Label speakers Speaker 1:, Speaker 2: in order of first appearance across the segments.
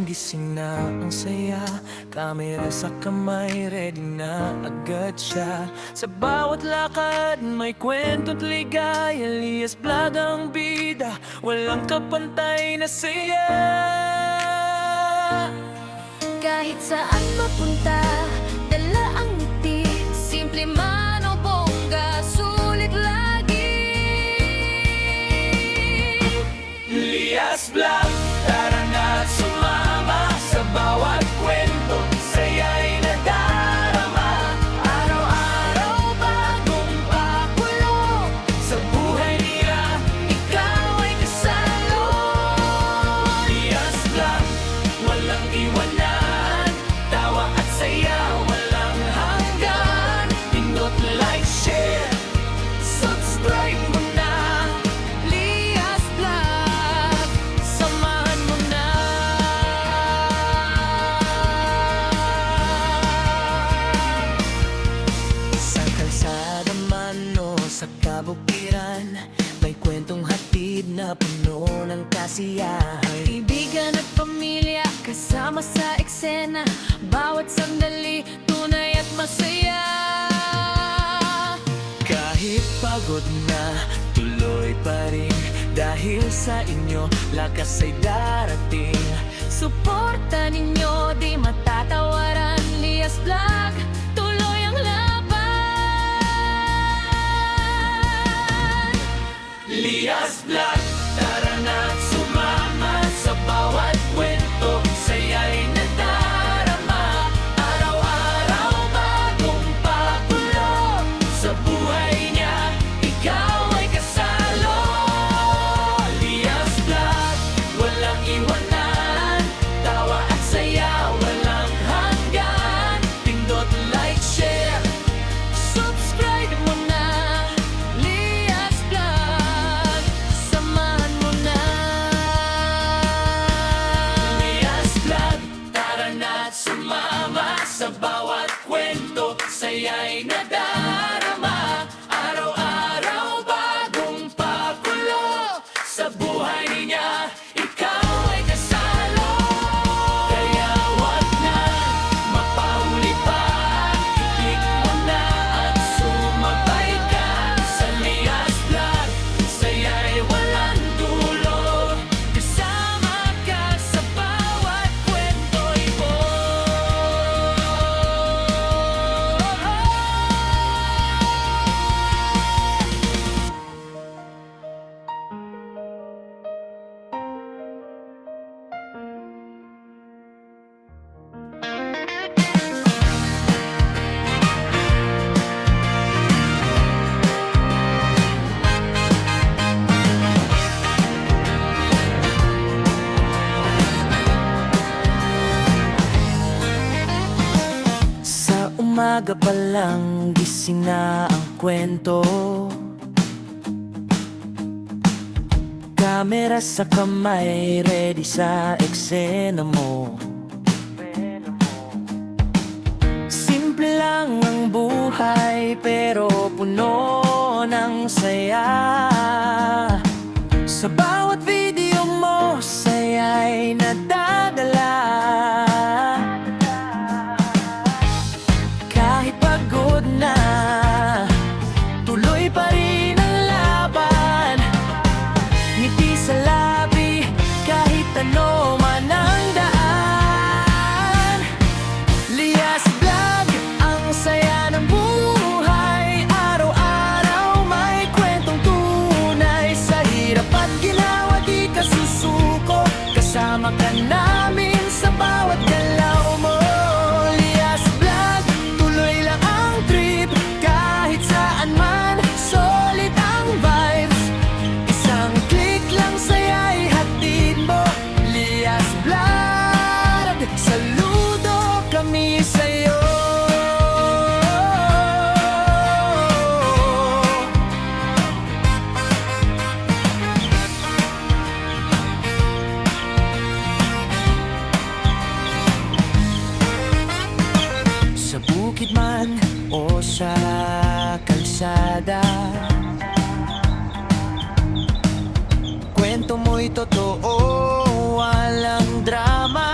Speaker 1: gising na ang saya. Kamera sa kamay, ready na agad siya. Sa bawat lakad, may kwento't ligaya. Elias Vlog ang bida, walang kapantay na saya.
Speaker 2: Kahit saan mapunta, dala ang ngiti. Simple man o bongga, sulit lagi.
Speaker 1: Elias Vlog, tara na sumama. Sa bawat kwento, saya'y nadarama.
Speaker 2: Araw-araw bagong pakulo.
Speaker 1: Sa buhay niya,
Speaker 2: Ikaw ay kasalo.
Speaker 1: Elias Vlog, walang iwanan. Tawa at saya, walang hanggan. Pindot, like, share, subscribe mo na.
Speaker 2: Elias Vlog, samahan mo na.
Speaker 1: Sa kalsada man o sa kabukiran, may kwentong hatid na puno ng kasiyahan.
Speaker 2: Kaibigan at pamilya, kasama sa eksena. Bawat sandali, tunay at masaya.
Speaker 1: Kahit pagod na, tuloy pa rin. Dahil sa inyo, lakas ay darating.
Speaker 2: Suporta ninyo, di matatawaran. Elias Vlog, tuloy ang laban.
Speaker 1: Elias Vlog, tara na sumama. Sa bawat kwento, saya'y nadarama. Araw-araw bagong pakulo. Sa buhay niya, ikaw ay kasalo. Elias Vlog, walang iwanan. Tawa at saya, walang hanggan. Pindot, like, share,
Speaker 2: Subscribe mo na. Elias Vlog, samahan mo na.
Speaker 1: Elias Vlog, tara na sumama. Sa bawat kwento, saya'y nadarama. Araw-araw bagong pakulo. Sa buhay niya, ikaw ay kasalo. Kaya wag na mapahuli pa. I-click mo na at sumabay ka. Sa Elias Vlog, saya'y walang dulo.
Speaker 2: Kasama ka sa bawat kwento'y
Speaker 1: Sa umaga pa lang, gising na ang kwento. Kamera sa kamay, ready sa eksena mo. Simple lang ang buhay, pero puno ng saya. Sa bawat video mo, saya'y nadadala. Kahit pagod na, tuloy pa rin ang laban. Ngiti sa labi, kahit ano man ang daan. Elias Vlog, ang saya ng buhay. Araw-araw may kwentong tunay. Sa hirap at ginawa, di ka susuko. Kasama ka namin sa bawat galaw mo. Elias Vlog, tuloy lang ang trip. Kahit saan man, solid ang vibes. Isang click lang, saya'y hatid mo. Elias Vlog, saludo kami sa'yo. Sa bukid man o sa kalsada, kwento mo'y totoo, walang drama.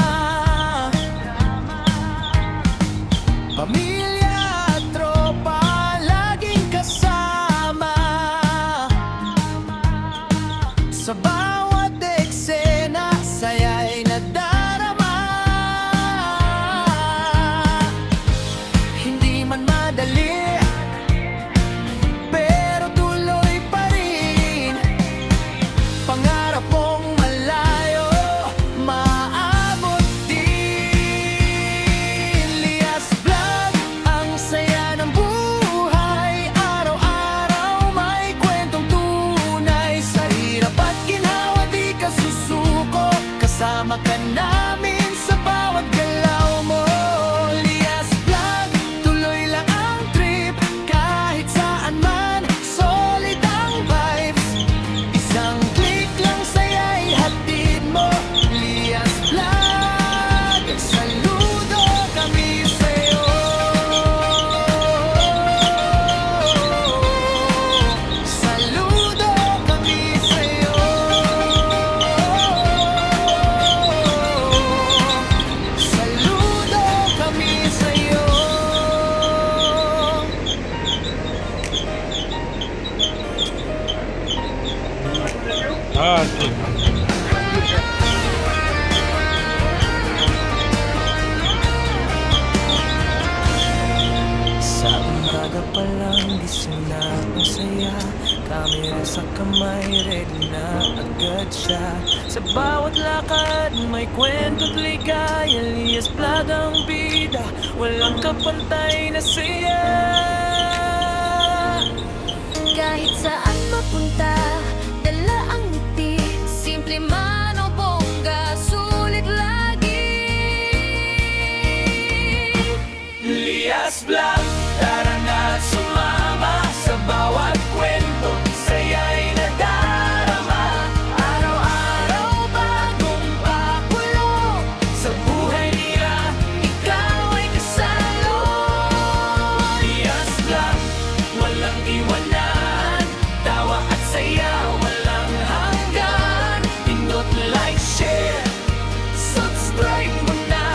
Speaker 1: walang gising na ang saya. Kamera sa kamay, ready na agad siya. Sa bawat lakad, may kwento't ligaya. Elias Vlog ang bida, walang kapantay na saya.
Speaker 2: Kahit saan mapunta, dala ang ngiti. Simple man o bongga, sulit lagi.
Speaker 1: Elias Vlog, tara na sumama. Sa bawat kwento, saya'y nadarama.
Speaker 2: Araw-araw bagong pakulo.
Speaker 1: Sa buhay niya,
Speaker 2: Ikaw ay kasalo.
Speaker 1: Elias Vlog, walang iwanan. Tawa at saya, walang hanggan. Pindot, like, share, subscribe mo na.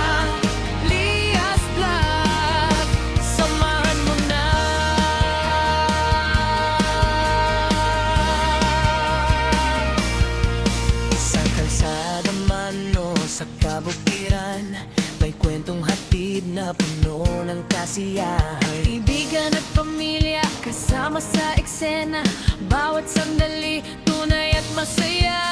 Speaker 2: Elias Vlog, samahan mo na.
Speaker 1: Sa kalsada man o sa kabukiran, may kwentong hatid na puno ng kasiyahan.
Speaker 2: Kaibigan at pamilya, kasama sa eksena. Bawat sandali, tunay at masaya.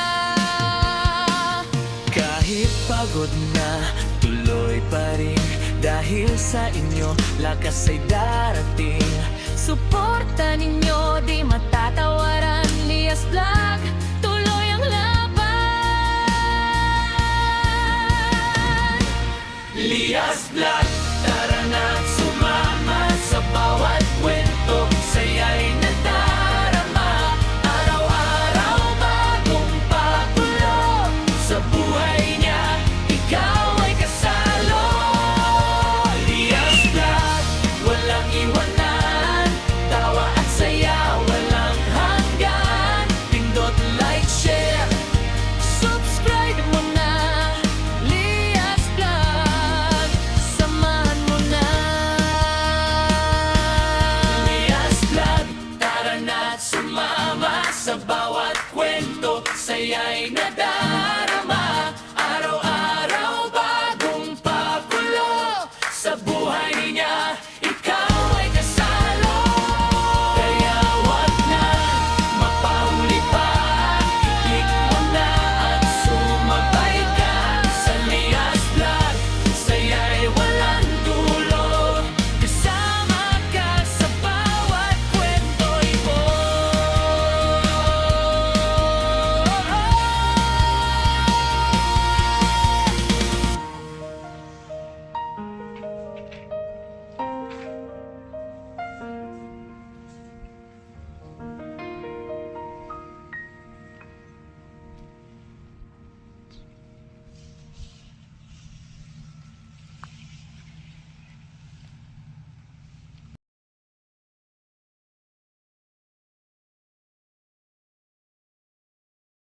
Speaker 1: Kahit pagod na, tuloy pa rin. Dahil sa inyo, lakas ay darating.
Speaker 2: Suporta ninyo, di matatawaran. Elias Vlog, tuloy ang laban.
Speaker 1: Elias Vlog,